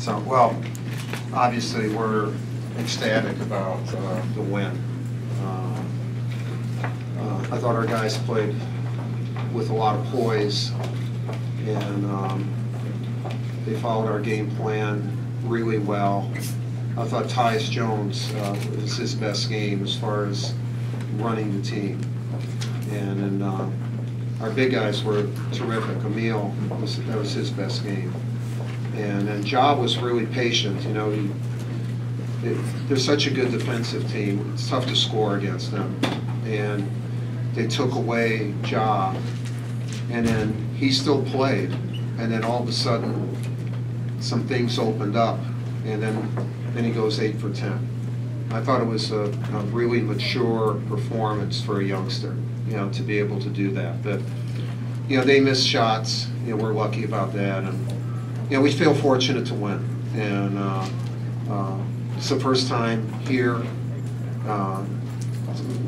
So, well, obviously we're ecstatic about the win. I thought our guys played with a lot of poise, and they followed our game plan really well. I thought Tyus Jones was his best game as far as running the team. And our big guys were terrific. Emil, that was his best game. And then Ja was really patient. You know, they're such a good defensive team. It's tough to score against them. And they took away Ja, and then he still played. And then all of a sudden, some things opened up, and then he goes 8 for 10. I thought it was a really mature performance for a youngster, you know, to be able to do that. But, you know, they missed shots. You know, we're lucky about that, and you know, we feel fortunate to win. And it's the first time here.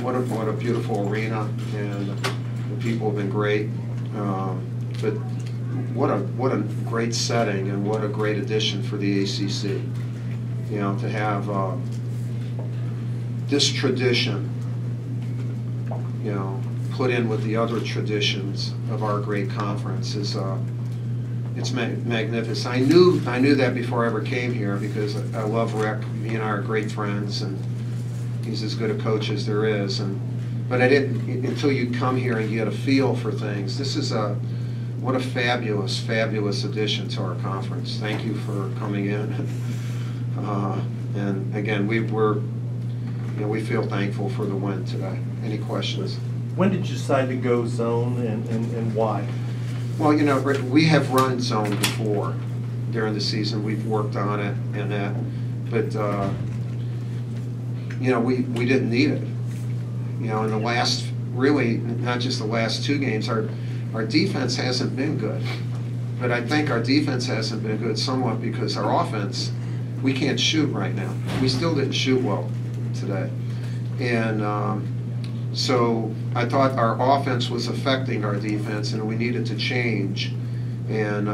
What a beautiful arena, and the people have been great. But what a great setting, and what a great addition for the ACC. You know, to have this tradition, you know, put in with the other traditions of our great conference is it's magnificent. I knew that before I ever came here, because I love Rick. He and I are great friends, and he's as good a coach as there is. But I didn't until you come here and get a feel for things. This is what a fabulous, fabulous addition to our conference. Thank you for coming in. And again, we feel thankful for the win today. Any questions? When did you decide to go zone, and why? Well, you know, we have run zone before during the season. We've worked on it and that, but you know, we didn't need it. You know, in the last, really, not just the last 2 games, our defense hasn't been good. But I think our defense hasn't been good somewhat because our offense, we can't shoot right now. We still didn't shoot well today. And so I thought our offense was affecting our defense, and we needed to change. And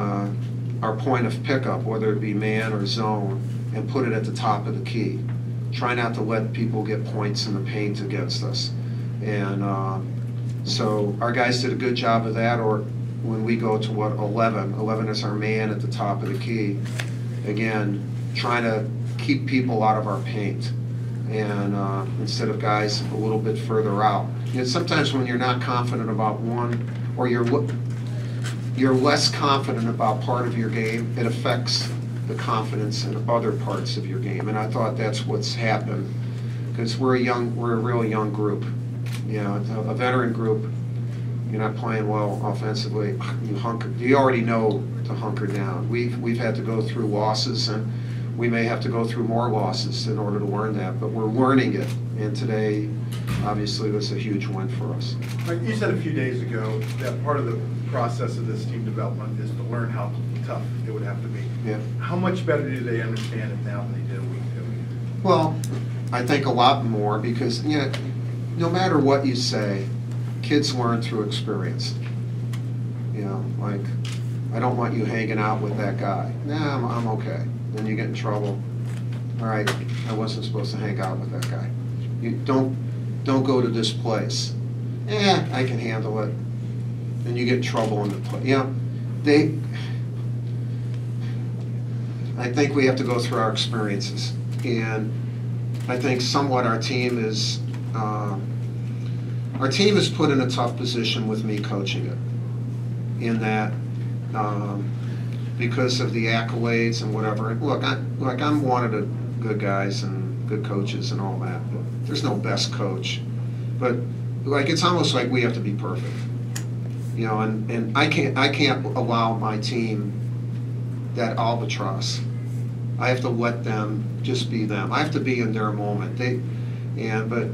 our point of pickup, whether it be man or zone, and put it at the top of the key. Try not to let people get points in the paint against us. And so our guys did a good job of that. Or when we go to 11 is our man at the top of the key. Again, trying to keep people out of our paint, and instead of guys a little bit further out. You know, sometimes when you're not confident about one, or you're less confident about part of your game, it affects the confidence in other parts of your game. And I thought that's what's happened, because we're a really young group. You know, a veteran group. You're not playing well offensively. You already know to hunker down. We've had to go through losses, and we may have to go through more losses in order to learn that, but we're learning it. And today, obviously, was a huge win for us. You said a few days ago that part of the process of this team development is to learn how tough it would have to be. Yeah. How much better do they understand it now than they did a week ago? Well, I think a lot more, because, you know, no matter what you say, kids learn through experience. You know, like, I don't want you hanging out with that guy. Nah, I'm okay. Then you get in trouble. All right, I wasn't supposed to hang out with that guy. You don't go to this place. I can handle it. And you get in trouble in the place. You know, I think we have to go through our experiences, and I think somewhat our team is put in a tough position with me coaching it, in that. Because of the accolades and whatever. Look, I'm one of the good guys and good coaches and all that, but there's no best coach. But like, it's almost like we have to be perfect, you know. And I can't allow my team that albatross. I have to let them just be them. I have to be in their moment. But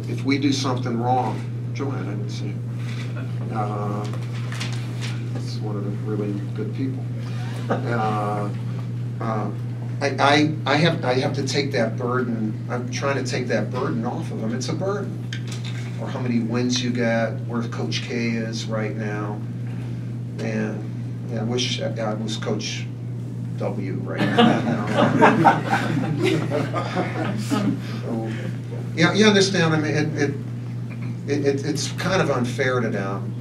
if we do something wrong, Joanne, I didn't see. It's one of the really good people. I have to take that burden. I'm trying to take that burden off of them. It's a burden. Or how many wins you get, where Coach K is right now. And I wish I was Coach W right now. Yeah, you understand. I mean, it's kind of unfair to them,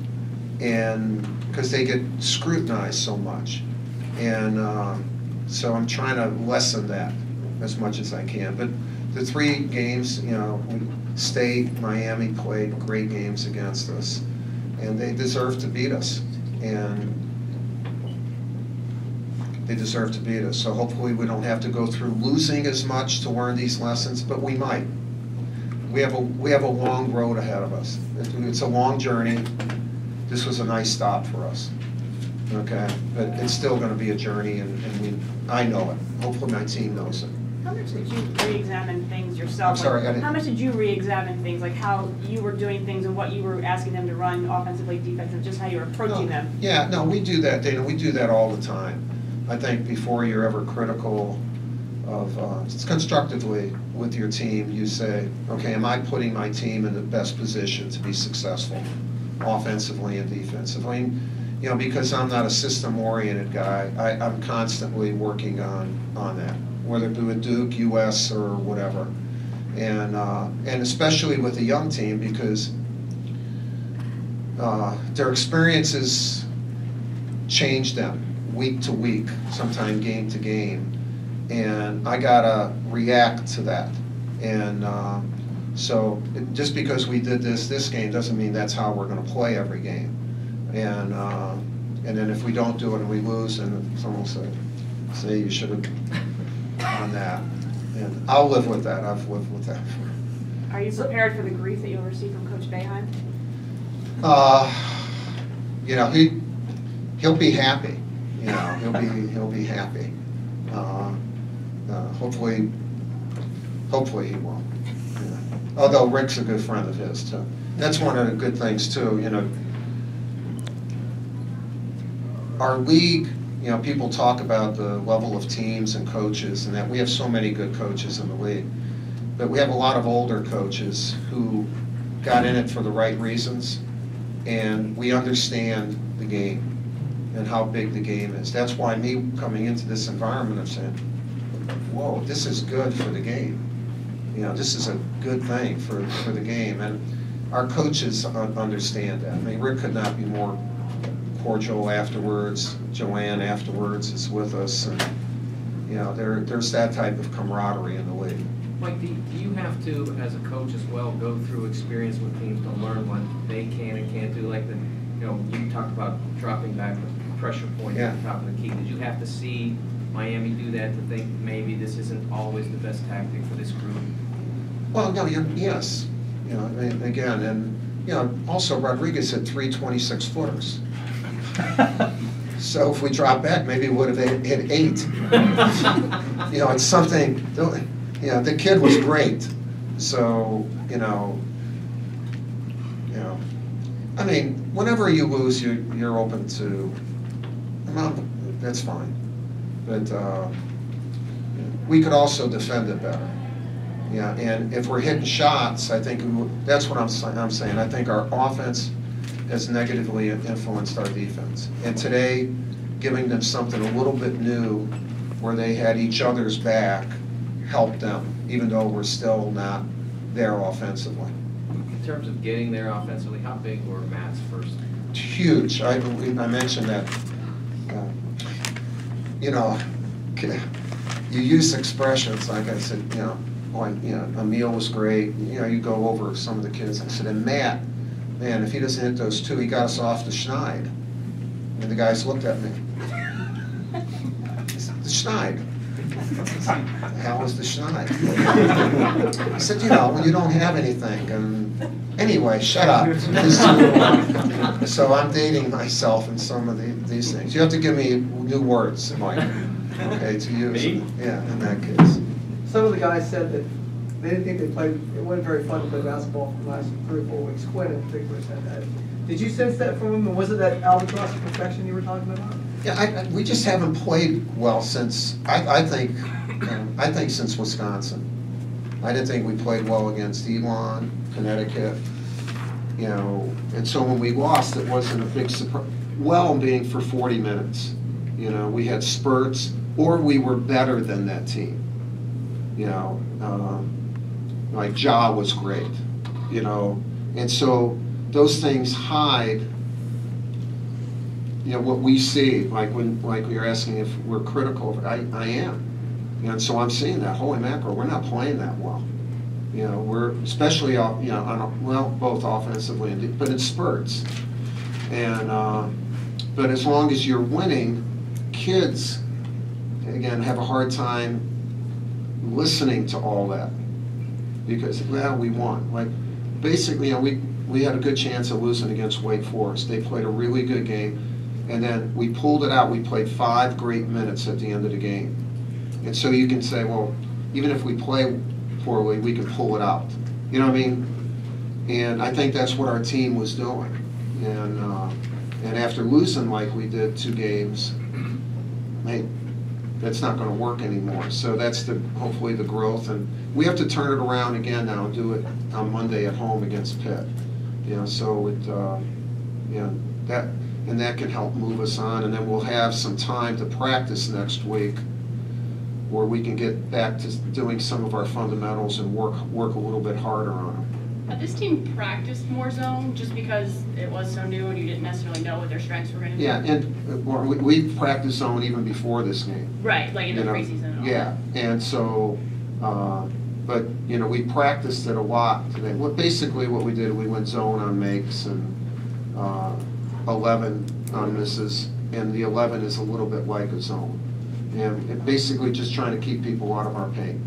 and because they get scrutinized so much, and so I'm trying to lessen that as much as I can. But the 3 games, State, Miami played great games against us, and they deserve to beat us, and they deserve to beat us. So hopefully we don't have to go through losing as much to learn these lessons, but we might. We have a long road ahead of us. It's a long journey. This was a nice stop for us, okay? But it's still going to be a journey, and I know it. Hopefully my team knows it. How much did you re-examine things yourself? I'm sorry, I didn't. How much did you re-examine things, like how you were doing things and what you were asking them to run offensively, defensively, just how you were approaching them? Yeah, no, we do that, Dana. We do that all the time. I think before you're ever critical of, constructively with your team, you say, okay, am I putting my team in the best position to be successful, offensively and defensively? Because I'm not a system-oriented guy, I'm constantly working on that, whether it be with Duke, US, or whatever. And especially with a young team, because their experiences change them week to week, sometimes game to game, and I gotta react to that. And so just because we did this game doesn't mean that's how we're going to play every game. And then if we don't do it and we lose, and someone will say you should have done that. And I'll live with that. I've lived with that. Are you prepared for the grief that you'll receive from Coach Boeheim? He'll be happy. He'll be happy. Hopefully he will. Yeah. Although Rick's a good friend of his too. That's one of the good things too. Our league. People talk about the level of teams and coaches, and that we have so many good coaches in the league, but we have a lot of older coaches who got in it for the right reasons, and we understand the game and how big the game is. That's why me coming into this environment, I'm saying, whoa, this is good for the game. This is a good thing for the game. And our coaches understand that. I mean, Rick could not be more cordial afterwards. Joanne afterwards is with us. And, there's that type of camaraderie in the league. Mike, do you have to, as a coach as well, go through experience with teams to learn what they can and can't do? Like you talked about dropping back the pressure point at the top of the key. Did you have to see Miami do that to think maybe this isn't always the best tactic for this group? Well, no, yes. Again, and also Rodriguez hit 3 26-footers. So if we drop back, maybe we would have hit 8. It's something. The kid was great. So I mean, whenever you lose, you're open to. That's fine, but we could also defend it better. Yeah, and if we're hitting shots, I think that's what I'm saying. I think our offense has negatively influenced our defense. And today, giving them something a little bit new, where they had each other's back, helped them, even though we're still not there offensively. In terms of getting there offensively, how big were Matt's first? Huge. I mentioned that. You use expressions like I said. Emil was great. You go over some of the kids. I said, and Matt, man, if he doesn't hit those 2, he got us off the Schneid. And the guys looked at me. The Schneid. The hell is the Schneid? I said, when you don't have anything. And anyway, shut up. So I'm dating myself in some of these things. You have to give me new words, Mike, okay, to use. In that case. Some of the guys said that they didn't think it wasn't very fun to play basketball for the last 3 or 4 weeks. Quinn in particular said that. Did you sense that from him, and was it that albatross of perfection you were talking about? Yeah, we just haven't played well since, I think since Wisconsin. I didn't think we played well against Elon, Connecticut, and so when we lost, it wasn't a big surprise. Well, being for 40 minutes, You know, we had spurts, or we were better than that team. You know, like Ja was great, you know, and so those things hide, you know, what we see. Like you're asking if we're critical. I am, and so I'm seeing that. Holy mackerel, we're not playing that well. You know, we're especially you know, both offensively and but in spurts, and but as long as you're winning, kids again have a hard time listening to all that, because, well, we won. Like, basically, you know, we had a good chance of losing against Wake Forest. They played a really good game, and then we pulled it out. We played 5 great minutes at the end of the game. And so you can say, well, even if we play poorly, we can pull it out. You know what I mean? And I think that's what our team was doing. And after losing like we did 2 games, hey, that's not going to work anymore. So that's hopefully the growth, and we have to turn it around again now and do it on Monday at home against Pitt. You know, so it, you know, that can help move us on, and then we'll have some time to practice next week, where we can get back to doing some of our fundamentals and work a little bit harder on them. Had this team practiced more zone just because it was so new and you didn't necessarily know what their strengths were going to be? Yeah, and we practiced zone even before this game. Right, like in the preseason and all. Yeah, and so, but, you know, we practiced it a lot today. Basically what we did, we went zone on makes and 11 on misses, and the 11 is a little bit like a zone. And basically just trying to keep people out of our paint.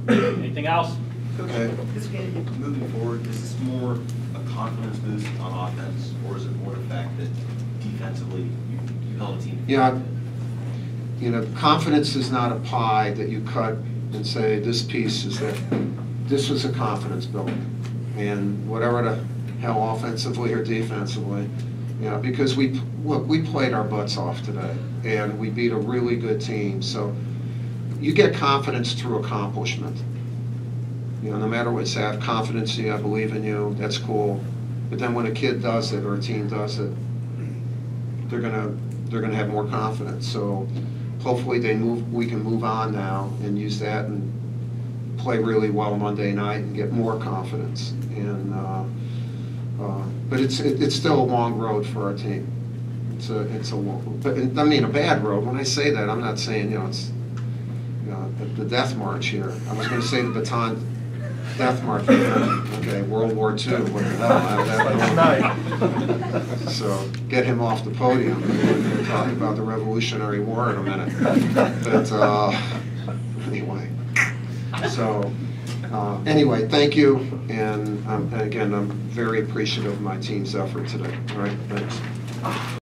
Anything else? Okay. This game, moving forward, is this more a confidence boost on offense, or is it more the fact that defensively you held a team? Yeah, you know, confidence is not a pie that you cut and say this piece is that. This was a confidence building, and whatever the hell, offensively or defensively, you know, because we played our butts off today, and we beat a really good team. So you get confidence through accomplishment. You know, no matter what, say I have confidence in you, I believe in you, that's cool. But then when a kid does it or a team does it, they're gonna have more confidence. So hopefully we can move on now and use that and play really well Monday night and get more confidence. And but it's still a long road for our team. It's a long, but I mean a bad road. When I say that, I'm not saying, you know, it's the death march here. I was going to say the baton death march. Okay, World War II. What the hell? So get him off the podium. We'll talk about the Revolutionary War in a minute. But anyway, so anyway, thank you, and again, I'm very appreciative of my team's effort today. All right, thanks.